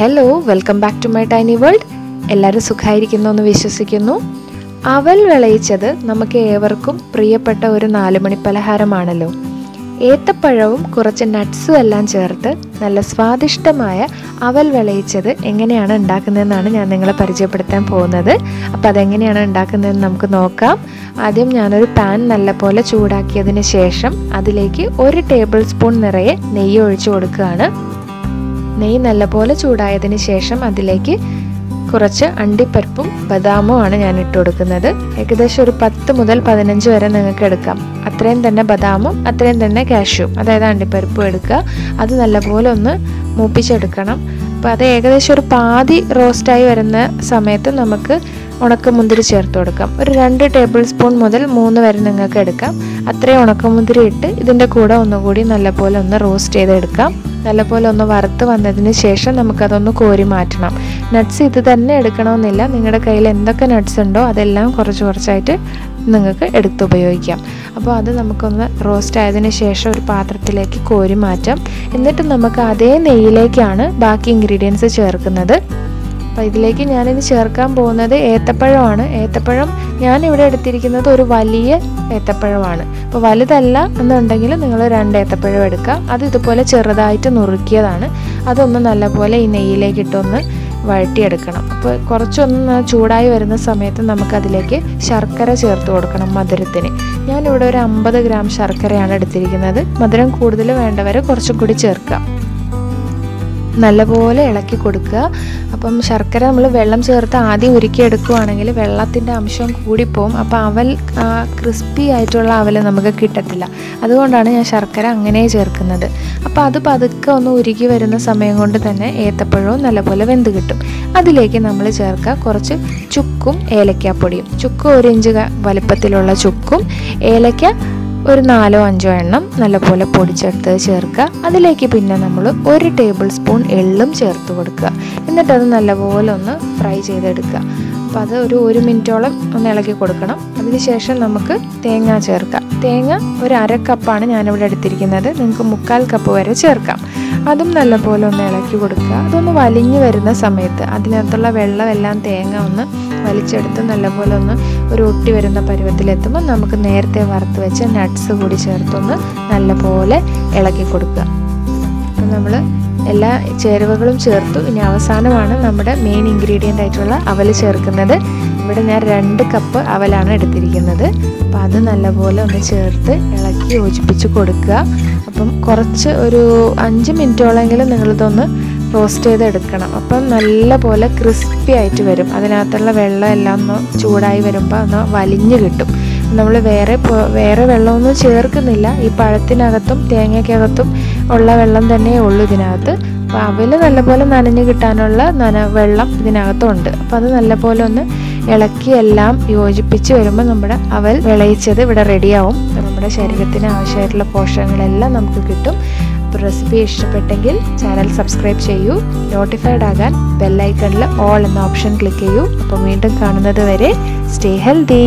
Hello, welcome back to my tiny world. എല്ലാവരും സുഖമായിരിക്കുന്നു എന്ന് വിശ്വസിക്കുന്നു. അവൽ വിളയിച്ചത് നമുക്ക് ഏവർക്കും പ്രിയപ്പെട്ട ഒരു 4 മണി പലഹാരമാണല്ലോ. ഏത്തപ്പഴവും കുറച്ച് നട്ട്സും എല്ലാം ചേർത്ത് നല്ല സ്വാദിഷ്ടമായ അവൽ വിളയിച്ചത് എങ്ങനെയാണ് ഉണ്ടാക്കുന്നതെന്നാണ് ഞാൻ നിങ്ങളെ പരിചയപ്പെടുത്താൻ പോകുന്നത്. അപ്പോൾ അതെങ്ങനെയാണ് ഉണ്ടാക്കുന്നതെന്ന് നമുക്ക് നോക്കാം. ആദ്യം ഞാനൊരു പാൻ നല്ലപോലെ ചൂടാക്കിയതിന് ശേഷം അതിലേക്ക് 1 ടേബിൾ സ്പൂൺ നിറയെ നെയ്യ് ഒഴിച്ചു കൊടുക്കുകയാണ്. നെയ്യ് നല്ലപോലെ ചൂടായതിന് ശേഷം അതിലേക്ക് കുറച്ച് അണ്ടിപ്പരിപ്പും ബദാമുമാണ് ഞാൻ ഇട്ട് കൊടുക്കുന്നത്. ഏകദേശം ഒരു 10 മുതൽ 15 വരെ നിങ്ങൾക്ക് എടുക്കാം. അത്രയും തന്നെ ബദാമും അത്രയും തന്നെ കാഷ്യൂം, അതായത് അണ്ടിപ്പരിപ്പും എടുക്കുക. അത് നല്ലപോലെ ഒന്ന് മൂപ്പിച്ചെടുക്കണം. അപ്പോൾ അത് ഏകദേശം ഒരു പാതി റോസ്റ്റായി വരുന്ന സമയത്ത് നമുക്ക് ഉണക്കമുന്തിരി ചേർത്ത് കൊടുക്കാം. ഒരു 2 ടേബിൾ സ്പൂൺ മുതൽ 3 വരെ നിങ്ങൾക്ക് എടുക്കാം. അത്രയും ഉണക്കമുന്തിരി ഇട്ട് ഇതിൻ്റെ കൂടെ ഒന്നുകൂടി നല്ലപോലെ ഒന്ന് റോസ്റ്റ് ചെയ്തെടുക്കാം. നല്ലപോലെ ഒന്ന് വറുത്ത് വന്നതിന് ശേഷം നമുക്കതൊന്ന് കോരി മാറ്റണം. നട്ട്സ് ഇത് തന്നെ എടുക്കണമെന്നില്ല. നിങ്ങളുടെ കയ്യിൽ എന്തൊക്കെ നട്ട്സ് ഉണ്ടോ അതെല്ലാം കുറച്ചായിട്ട് നിങ്ങൾക്ക് എടുത്ത് ഉപയോഗിക്കാം. അപ്പോൾ അത് നമുക്കൊന്ന് റോസ്റ്റ് ആയതിനു ശേഷം ഒരു പാത്രത്തിലേക്ക് കോരി മാറ്റാം. എന്നിട്ട് നമുക്ക് അതേ നെയ്യിലേക്കാണ് ബാക്കി ഇൻഗ്രീഡിയൻസ് ചേർക്കുന്നത്. അപ്പോൾ ഇതിലേക്ക് ഞാനിനി ചേർക്കാൻ പോകുന്നത് ഏത്തപ്പഴമാണ്. ഏത്തപ്പഴം ഞാനിവിടെ എടുത്തിരിക്കുന്നത് ഒരു വലിയ ഏത്തപ്പഴമാണ്. അപ്പോൾ വലുതല്ല എന്നുണ്ടെങ്കിൽ നിങ്ങൾ 2 ഏത്തപ്പഴം എടുക്കുക. അത് ഇതുപോലെ ചെറുതായിട്ട് നുറുക്കിയതാണ്. അതൊന്ന് നല്ലപോലെ ഈ നെയ്യിലേക്ക് ഇട്ടൊന്ന് വഴറ്റിയെടുക്കണം. അപ്പോൾ കുറച്ചൊന്ന് ചൂടായി വരുന്ന സമയത്ത് നമുക്കതിലേക്ക് ശർക്കര ചേർത്ത് കൊടുക്കണം മധുരത്തിന്. ഞാനിവിടെ ഒരു 50 ഗ്രാം ശർക്കരയാണ് എടുത്തിരിക്കുന്നത്. മധുരം കൂടുതൽ വേണ്ടവർ കുറച്ചും കൂടി ചേർക്കുക. നല്ലപോലെ ഇളക്കി കൊടുക്കുക. അപ്പം ശർക്കര നമ്മൾ വെള്ളം ചേർത്ത് ആദ്യം ഉരുക്കിയെടുക്കുകയാണെങ്കിൽ വെള്ളത്തിൻ്റെ അംശം കൂടിപ്പോവും. അപ്പോൾ അവൽ ക്രിസ്പി ആയിട്ടുള്ള അവൽ നമുക്ക് കിട്ടത്തില്ല. അതുകൊണ്ടാണ് ഞാൻ ശർക്കര അങ്ങനെ ചേർക്കുന്നത്. അപ്പോൾ അത് പതുക്കെ ഒന്ന് ഉരുക്കി വരുന്ന സമയം കൊണ്ട് തന്നെ ഏത്തപ്പഴവും നല്ലപോലെ വെന്ത് കിട്ടും. അതിലേക്ക് നമ്മൾ ചേർക്കുക കുറച്ച് ചുക്കും ഏലക്കാപ്പൊടിയും. ചുക്ക് 1 ഇഞ്ച് വലുപ്പത്തിലുള്ള ചുക്കും ഏലക്ക ഒരു 4-5 എണ്ണം നല്ലപോലെ പൊടിച്ചെടുത്ത് ചേർക്കുക. അതിലേക്ക് പിന്നെ നമ്മൾ 1 ടേബിൾ സ്പൂൺ എള്ളും ചേർത്ത് കൊടുക്കുക. എന്നിട്ടത് നല്ലപോലെ ഒന്ന് ഫ്രൈ ചെയ്തെടുക്കുക. അപ്പോൾ അത് ഒരു 1 മിനിറ്റോളം ഒന്ന് ഇളക്കി കൊടുക്കണം. അതിനുശേഷം നമുക്ക് തേങ്ങ ചേർക്കാം. തേങ്ങ ഒരു 1/2 കപ്പാണ് ഞാനിവിടെ എടുത്തിരിക്കുന്നത്. നിങ്ങൾക്ക് 1/4 കപ്പ് വരെ ചേർക്കാം. അതും നല്ലപോലെ ഒന്ന് ഇളക്കി കൊടുക്കുക. അതൊന്ന് വലിഞ്ഞു വരുന്ന സമയത്ത് അതിനകത്തുള്ള വെള്ളമെല്ലാം തേങ്ങ ഒന്ന് വലിച്ചെടുത്ത് നല്ലപോലെ ഒന്ന് ഒരു ഒട്ടി വരുന്ന പരുവത്തിലെത്തുമ്പോൾ നമുക്ക് നേരത്തെ വറുത്ത് വെച്ച നട്ട്സ് കൂടി ചേർത്തൊന്ന് നല്ലപോലെ ഇളക്കി കൊടുക്കുക. അപ്പോൾ നമ്മൾ എല്ലാ ചേരുവകളും ചേർത്തു. ഇനി അവസാനമാണ് നമ്മുടെ മെയിൻ ഇൻഗ്രീഡിയൻ്റ് ആയിട്ടുള്ള അവൽ ചേർക്കുന്നത്. ഇവിടെ ഞാൻ 2 കപ്പ് അവലാണ് എടുത്തിരിക്കുന്നത്. അപ്പോൾ അത് നല്ലപോലെ ഒന്ന് ചേർത്ത് ഇളക്കി യോജിപ്പിച്ച് കൊടുക്കുക. അപ്പം കുറച്ച് ഒരു 5 മിനിറ്റോളെങ്കിലും നിങ്ങളിതൊന്ന് റോസ്റ്റ് ചെയ്തെടുക്കണം. അപ്പം നല്ലപോലെ ക്രിസ്പി ആയിട്ട് വരും. അതിനകത്തുള്ള വെള്ളം എല്ലാം ഒന്ന് ചൂടായി വരുമ്പോൾ ഒന്ന് വലിഞ്ഞ് കിട്ടും. നമ്മൾ വേറെ വെള്ളമൊന്നും ചേർക്കുന്നില്ല. ഈ പഴത്തിനകത്തും തേങ്ങയ്ക്കകത്തും ഉള്ള വെള്ളം തന്നെ ഉള്ളൂ ഇതിനകത്ത്. അപ്പോൾ അവൽ നല്ലപോലെ നനഞ്ഞ് കിട്ടാനുള്ള വെള്ളം ഇതിനകത്തുണ്ട്. അപ്പോൾ അത് നല്ലപോലെ ഒന്ന് ഇളക്കി എല്ലാം യോജിപ്പിച്ച് വരുമ്പോൾ നമ്മുടെ അവൽ വിളയിച്ചത് ഇവിടെ റെഡിയാവും. നമ്മുടെ ശരീരത്തിന് ആവശ്യമായിട്ടുള്ള പോഷകങ്ങളെല്ലാം നമുക്ക് കിട്ടും. അപ്പോൾ റെസിപ്പി ഇഷ്ടപ്പെട്ടെങ്കിൽ ചാനൽ സബ്സ്ക്രൈബ് ചെയ്യൂ. നോട്ടിഫൈഡ് ആകാൻ ബെല്ലൈക്കണിൽ ഓൾ എന്ന ഓപ്ഷൻ ക്ലിക്ക് ചെയ്യൂ. അപ്പോൾ വീണ്ടും കാണുന്നത് വരെ സ്റ്റേ ഹെൽത്തി.